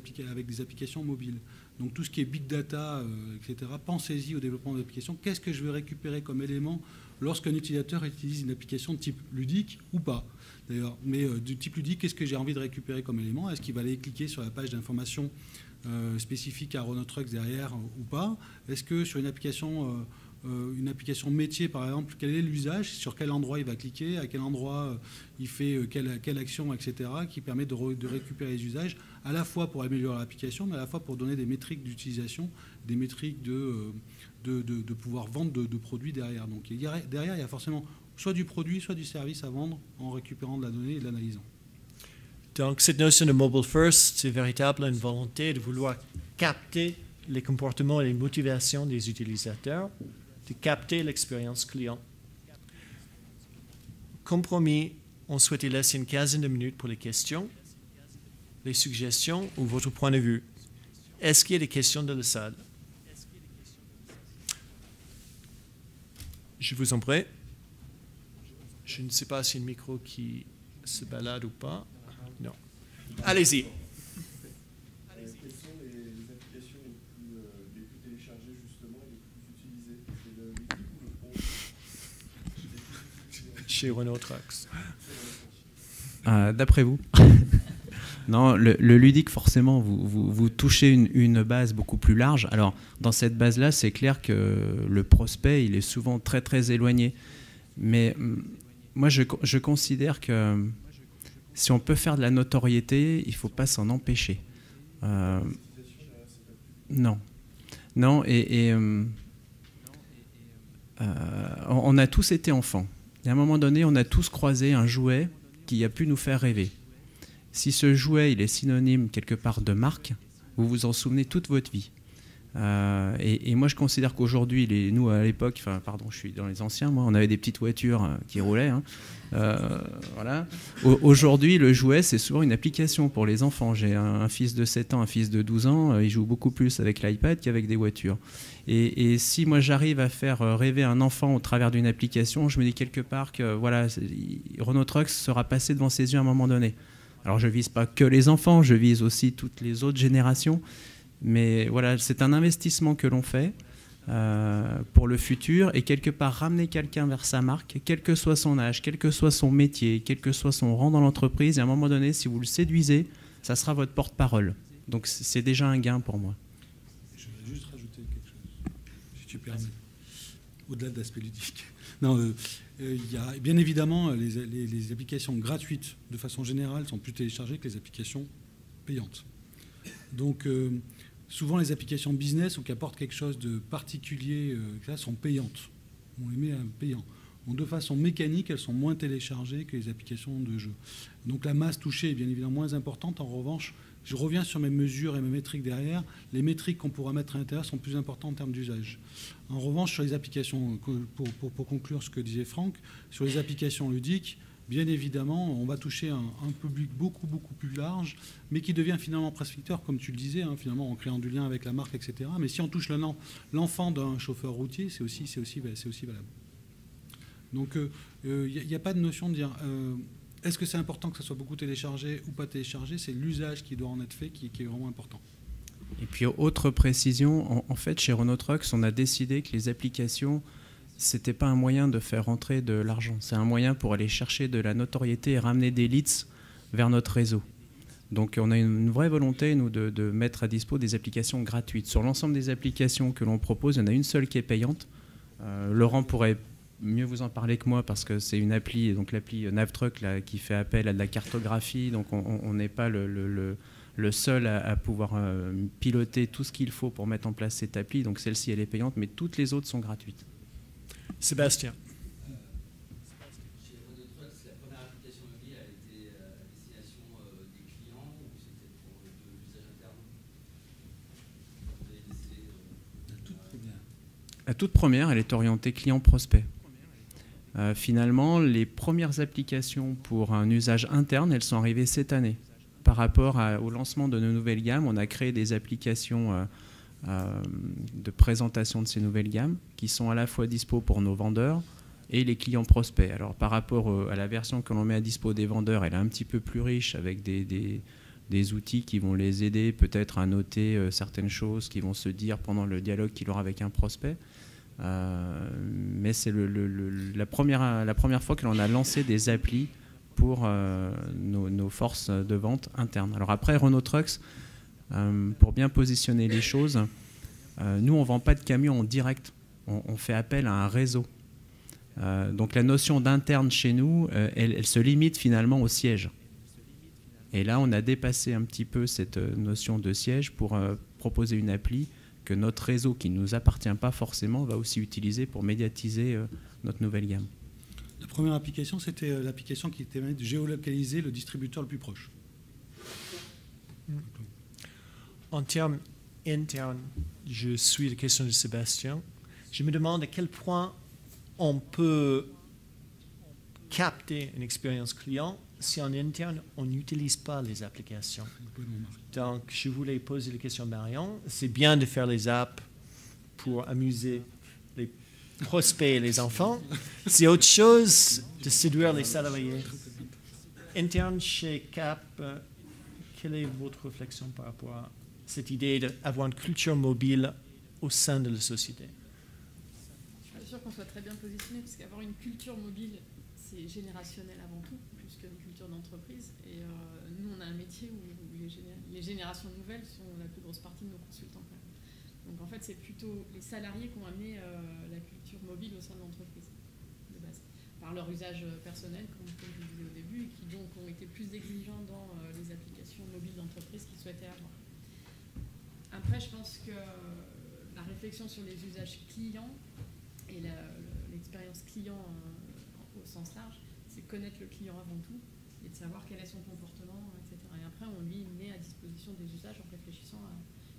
applications mobiles. Donc tout ce qui est big data, etc., pensez-y au développement d'applications. Qu'est-ce que je vais récupérer comme élément lorsqu'un utilisateur utilise une application de type ludique ou pas, d'ailleurs. Mais du type ludique, qu'est-ce que j'ai envie de récupérer comme élément? Est-ce qu'il va aller cliquer sur la page d'information spécifique à Renault Trucks derrière ou pas? Est-ce que sur une application métier, par exemple, quel est l'usage? Sur quel endroit il va cliquer? À quel endroit il fait quelle action, etc., qui permet de récupérer les usages, à la fois pour améliorer l'application, mais à la fois pour donner des métriques d'utilisation, des métriques de pouvoir vendre de produits derrière. Donc derrière, il y a forcément soit du produit, soit du service à vendre en récupérant de la donnée et de l'analysant. Donc cette notion de mobile first, c'est véritablement une volonté de vouloir capter les comportements et les motivations des utilisateurs, de capter l'expérience client. Compromis, on souhaitait laisser une quinzaine de minutes pour les questions, les suggestions ou votre point de vue. Est-ce qu'il y a des questions de la salle? Je vous en prie. Je ne sais pas si le micro qui se balade ou pas. Non. Allez-y. Quelles sont les applications les plus téléchargées justement et les plus utilisées? C'est le ludique ou le pro? Chez Renault Trucks. D'après vous? Non, le ludique, forcément, vous touchez une base beaucoup plus large. Alors, dans cette base-là, c'est clair que le prospect, il est souvent très, très éloigné. Mais moi, je considère que si on peut faire de la notoriété, il ne faut pas s'en empêcher. Non. Non, on a tous été enfants. Et à un moment donné, on a tous croisé un jouet qui a pu nous faire rêver. Si ce jouet il est synonyme quelque part de marque, vous vous en souvenez toute votre vie. Et moi je considère qu'aujourd'hui, nous à l'époque, je suis dans les anciens, moi, on avait des petites voitures qui roulaient. Voilà. Aujourd'hui, le jouet c'est souvent une application pour les enfants. J'ai un fils de 7 ans, un fils de 12 ans, il joue beaucoup plus avec l'iPad qu'avec des voitures. Et si moi j'arrive à faire rêver un enfant au travers d'une application, je me dis quelque part que voilà, Renault Trucks sera passé devant ses yeux à un moment donné. Alors je ne vise pas que les enfants, je vise aussi toutes les autres générations. Mais voilà, c'est un investissement que l'on fait pour le futur et quelque part ramener quelqu'un vers sa marque, quel que soit son âge, quel que soit son métier, quel que soit son rang dans l'entreprise. Et à un moment donné, si vous le séduisez, ça sera votre porte-parole. Donc c'est déjà un gain pour moi. Je voudrais juste rajouter quelque chose, si tu permets, au-delà de l'aspect ludique. Non, il y a bien évidemment les applications gratuites, de façon générale, sont plus téléchargées que les applications payantes. Donc, souvent, les applications business ou qui apportent quelque chose de particulier sont payantes. On les met à payant. Donc, de façon mécanique, elles sont moins téléchargées que les applications de jeu. Donc, la masse touchée est bien évidemment moins importante. En revanche, je reviens sur mes mesures et mes métriques derrière. Les métriques qu'on pourra mettre à l'intérieur sont plus importantes en termes d'usage. En revanche, sur les applications, pour conclure ce que disait Franck, sur les applications ludiques, bien évidemment, on va toucher un public beaucoup, beaucoup plus large, mais qui devient finalement prescripteur, comme tu le disais, finalement, en créant du lien avec la marque, etc. Mais si on touche l'enfant d'un chauffeur routier, c'est aussi valable. Donc, il n'y a pas de notion de dire est-ce que c'est important que ça soit beaucoup téléchargé ou pas téléchargé? C'est l'usage qui doit en être fait qui est vraiment important. Et puis, autre précision, en fait, chez Renault Trucks, on a décidé que les applications, c'était pas un moyen de faire rentrer de l'argent. C'est un moyen pour aller chercher de la notoriété et ramener des leads vers notre réseau. Donc, on a une vraie volonté, nous, de mettre à dispo des applications gratuites. Sur l'ensemble des applications que l'on propose, il y en a une seule qui est payante. Laurent pourrait mieux vous en parler que moi parce que c'est une appli, donc l'appli Navtruck là, qui fait appel à de la cartographie. Donc, on n'est pas le seul à pouvoir piloter tout ce qu'il faut pour mettre en place cette appli. Donc, celle-ci, elle est payante, mais toutes les autres sont gratuites. Sébastien. Chez Renault La toute première, elle est orientée client-prospect. Finalement, les premières applications pour un usage interne, elles sont arrivées cette année. Par rapport au lancement de nos nouvelles gammes, on a créé des applications de présentation de ces nouvelles gammes qui sont à la fois dispo pour nos vendeurs et les clients prospects. Alors par rapport à la version que l'on met à dispo des vendeurs, elle est un petit peu plus riche avec des outils qui vont les aider peut-être à noter certaines choses qui vont se dire pendant le dialogue qu'il aura avec un prospect. Mais c'est la première fois que l'on a lancé des applis pour nos forces de vente internes. Alors après, Renault Trucks, pour bien positionner les choses, nous, on ne vend pas de camions en direct. On fait appel à un réseau. Donc la notion d'interne chez nous, elle se limite finalement au siège. Et là, on a dépassé un petit peu cette notion de siège pour proposer une appli que notre réseau, qui ne nous appartient pas forcément, va aussi utiliser pour médiatiser notre nouvelle gamme. La première application, c'était l'application qui permet de géolocaliser le distributeur le plus proche. En termes internes, je suis la question de Sébastien. Je me demande à quel point on peut capter une expérience client si en interne, on n'utilise pas les applications. Donc, je voulais poser la question à Marion. C'est bien de faire les apps pour amuser les prospects et les enfants. C'est autre chose de séduire les salariés. Interne chez Cap, quelle est votre réflexion par rapport à cette idée d'avoir une culture mobile au sein de la société? Je suis pas sûre qu'on soit très bien positionné, parce qu'avoir une culture mobile, c'est générationnel avant tout, plus qu'une culture d'entreprise. Et nous, on a un métier où les générations nouvelles sont la plus grosse partie de nos consultants. Quand même. Donc en fait, c'est plutôt les salariés qui ont amené la culture mobile au sein de l'entreprise, de base, par leur usage personnel, comme je le disais au début, et qui donc ont été plus exigeants dans les applications mobiles d'entreprise qu'ils souhaitaient avoir. Après, je pense que la réflexion sur les usages clients et l'expérience client au sens large, c'est connaître le client avant tout et de savoir quel est son comportement, etc. Et après, on lui met à disposition des usages en réfléchissant à...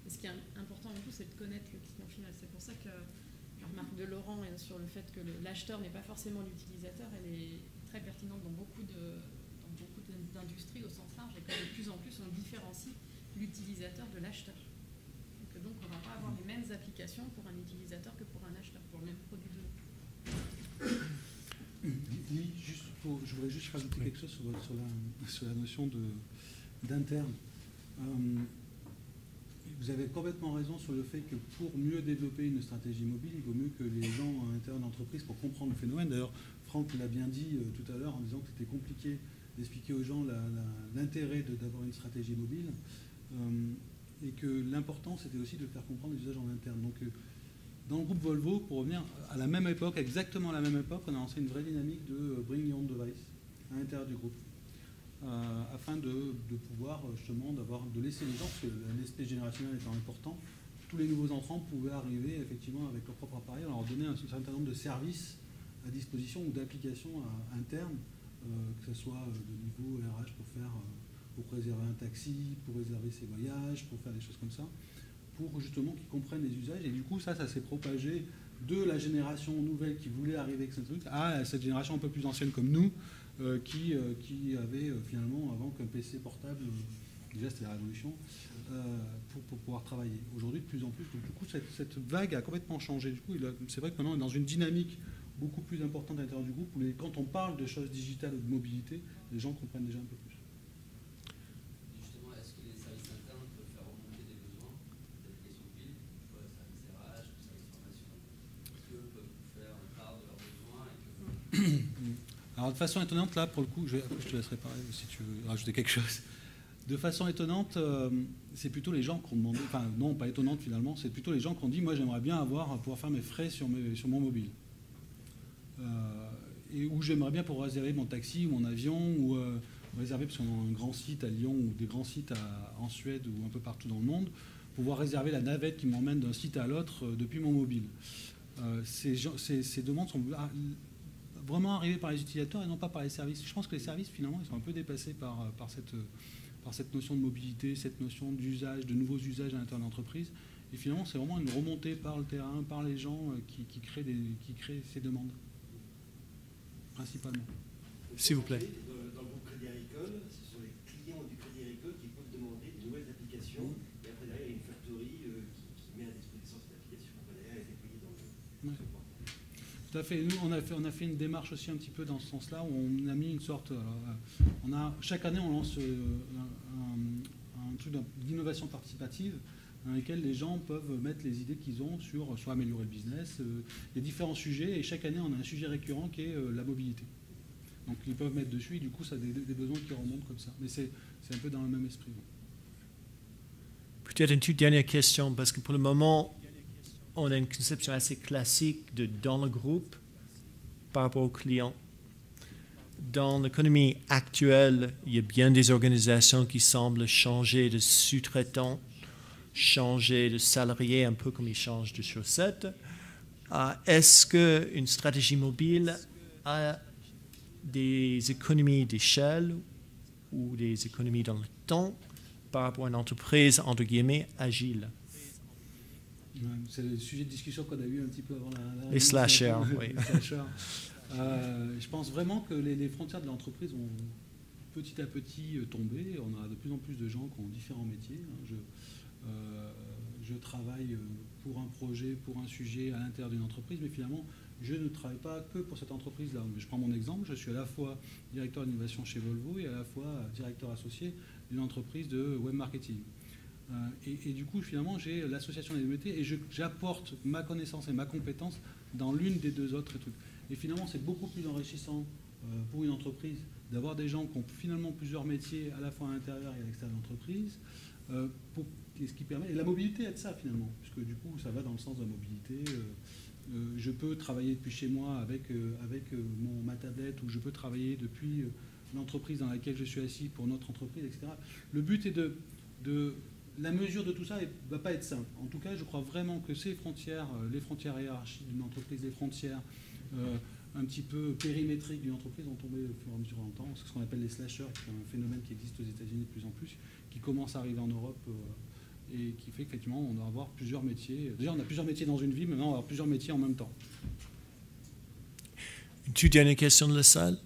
Et ce qui est important en tout, c'est de connaître le client final. C'est pour ça que la remarque de Laurent sur le fait que l'acheteur n'est pas forcément l'utilisateur, elle est très pertinente dans beaucoup d'industries au sens large, et que de plus en plus, on différencie l'utilisateur de l'acheteur. Donc on ne va pas avoir les mêmes applications pour un utilisateur que pour un acheteur, pour le même produit de je voudrais juste rajouter quelque chose sur la notion d'interne. Vous avez complètement raison sur le fait que pour mieux développer une stratégie mobile, il vaut mieux que les gens à l'intérieur de l'entreprise pour comprendre le phénomène. D'ailleurs, Franck l'a bien dit tout à l'heure en disant que c'était compliqué d'expliquer aux gens l'intérêt d'avoir une stratégie mobile. Et que l'important, c'était aussi de faire comprendre les usages en interne. Donc, dans le groupe Volvo, pour revenir à la même époque, exactement à la même époque, on a lancé une vraie dynamique de Bring Your Own Device à l'intérieur du groupe, afin de pouvoir justement de laisser les gens, parce que l'aspect générationnel étant important, tous les nouveaux entrants pouvaient arriver effectivement avec leur propre appareil, on leur donnait un certain nombre de services à disposition ou d'applications internes, que ce soit de niveau RH pour réserver un taxi, pour réserver ses voyages, pour faire des choses comme ça, pour justement qu'ils comprennent les usages. Et du coup, ça s'est propagé de la génération nouvelle qui voulait arriver avec ce truc à cette génération un peu plus ancienne comme nous, qui avait finalement, avant qu'un PC portable, déjà c'était la révolution, pour pouvoir travailler. Aujourd'hui, de plus en plus, donc, du coup, cette vague a complètement changé. Du coup, c'est vrai que maintenant, on est dans une dynamique beaucoup plus importante à l'intérieur du groupe, où quand on parle de choses digitales ou de mobilité, les gens comprennent déjà un peu plus. Alors de façon étonnante, là pour le coup, je te laisserai parler si tu veux rajouter quelque chose. De façon étonnante, c'est plutôt les gens qui ont demandé, enfin non pas étonnante finalement, c'est plutôt les gens qui ont dit moi j'aimerais bien pouvoir faire mes frais sur mon mobile. Et où j'aimerais bien pouvoir réserver mon taxi ou mon avion, ou réserver, parce qu'on a un grand site à Lyon ou des grands sites en Suède ou un peu partout dans le monde, pouvoir réserver la navette qui m'emmène d'un site à l'autre depuis mon mobile. Ces demandes sont vraiment arrivées par les utilisateurs et non pas par les services. Je pense que les services, finalement, ils sont un peu dépassés par cette notion de mobilité, cette notion d'usage, de nouveaux usages à l'intérieur de l'entreprise. Et finalement, c'est vraiment une remontée par le terrain, par les gens qui créent ces demandes, principalement. S'il vous plaît. Dans le groupe Crédit Agricole, ce sont les clients du Crédit Agricole qui peuvent demander de nouvelles applications. Et après, derrière, il y a une factory qui met à disposition cette application. Derrière, elle est déployée dans le support. Tout à fait. Nous, on a fait une démarche aussi un petit peu dans ce sens-là, où on a mis une sorte... chaque année, on lance un truc d'innovation participative dans lequel les gens peuvent mettre les idées qu'ils ont sur améliorer le business. Il y a différents sujets, et chaque année, on a un sujet récurrent qui est la mobilité. Donc ils peuvent mettre dessus, et du coup, ça a des besoins qui remontent comme ça. Mais c'est un peu dans le même esprit. Peut-être une toute dernière question, parce que pour le moment, on a une conception assez classique de dans le groupe par rapport aux clients. Dans l'économie actuelle, il y a bien des organisations qui semblent changer de sous-traitants, changer de salariés, un peu comme ils changent de chaussettes. Est-ce qu'une stratégie mobile a des économies d'échelle ou des économies dans le temps par rapport à une entreprise, entre guillemets, agile? C'est le sujet de discussion qu'on a eu un petit peu avant la les slashers, oui. Les slashers. Je pense vraiment que les frontières de l'entreprise ont petit à petit tombé. On a de plus en plus de gens qui ont différents métiers. Je travaille pour un projet, pour un sujet à l'intérieur d'une entreprise, mais finalement, je ne travaille pas que pour cette entreprise-là. Je prends mon exemple, je suis à la fois directeur d'innovation chez Volvo et à la fois directeur associé d'une entreprise de web marketing. Et du coup, finalement, j'ai l'association des métiers et j'apporte ma connaissance et ma compétence dans l'une des deux autres trucs. Et finalement, c'est beaucoup plus enrichissant pour une entreprise d'avoir des gens qui ont finalement plusieurs métiers à la fois à l'intérieur et à l'extérieur de l'entreprise. Ce qui permet, et la mobilité aide ça finalement, puisque du coup, ça va dans le sens de la mobilité. Je peux travailler depuis chez moi avec ma tablette, ou je peux travailler depuis l'entreprise dans laquelle je suis assis pour notre entreprise, etc. Le but est la mesure de tout ça ne va pas être simple. En tout cas, je crois vraiment que ces frontières, les frontières hiérarchiques d'une entreprise, les frontières un petit peu périmétriques d'une entreprise ont tombé au fur et à mesure du temps. C'est ce qu'on appelle les slashers, qui est un phénomène qui existe aux États-Unis de plus en plus, qui commence à arriver en Europe et qui fait qu'effectivement, on va avoir plusieurs métiers. Déjà, on a plusieurs métiers dans une vie, mais maintenant, on va avoir plusieurs métiers en même temps. Une toute dernière question de la salle.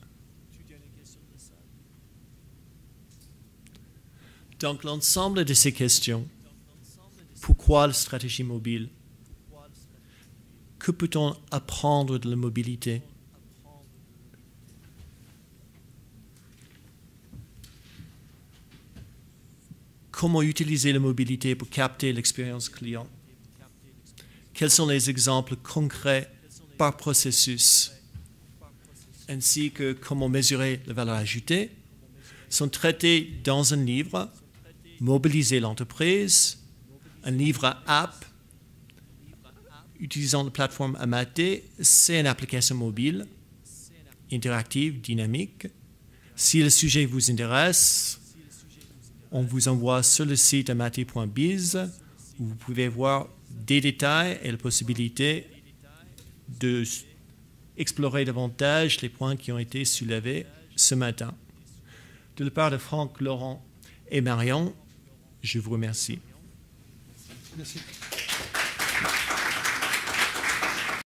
Donc, l'ensemble de ces questions, pourquoi la stratégie mobile? Que peut-on apprendre de la mobilité? Comment utiliser la mobilité pour capter l'expérience client? Quels sont les exemples concrets par processus? Ainsi que comment mesurer la valeur ajoutée sont traités dans un livre, Mobiliser l'entreprise, un livre app utilisant la plateforme Amate. C'est une application mobile, interactive, dynamique. Si le sujet vous intéresse, on vous envoie sur le site amate.biz où vous pouvez voir des détails et la possibilité d'explorer davantage les points qui ont été soulevés ce matin. De la part de Franck, Laurent et Marion, je vous remercie. Merci.